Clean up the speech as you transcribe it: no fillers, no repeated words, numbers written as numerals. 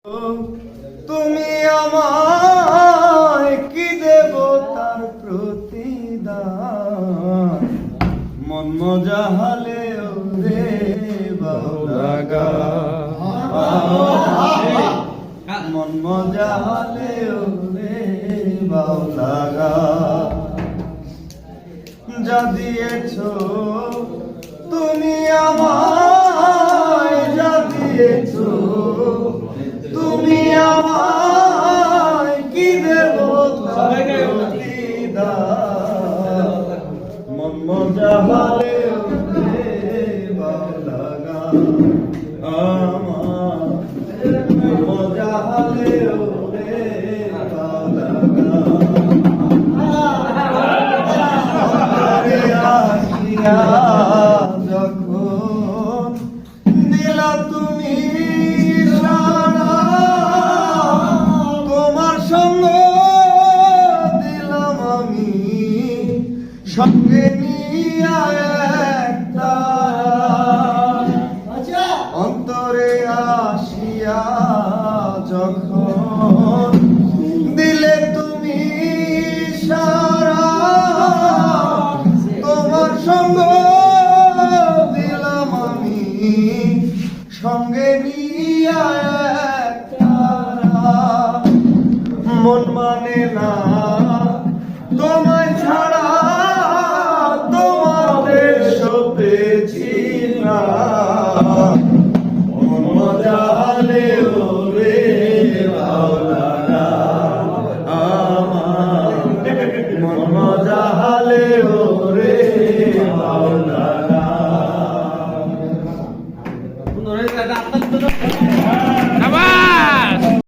তুমি আমায় কি দেব তার প্রতিদান, মন মজাহালে রে বাউলাগা, মন মজাহালে রে বাউলাগা। যা দিয়েছ তুমি আমায়, যা দিয়েছ তুমি আমায়, কি দেব তার প্রতিদান, মন মজাহালে রে বাউলাগা, আমার মন মজাহালে রে বাউলাগা। যখন দিলা তুমি সারা, তোমার সঙ্গ দিলাম আমি সঙ্গে নিয়ে একটা, অন্তরে আসিয়া যখন দিলে তুমি সারা, তোমার সঙ্গ দিলাম আমি সঙ্গে নিয়ে একটা, মন মানে না তোমায় ছাড়া, তোমার দেশ পেয়েছি না,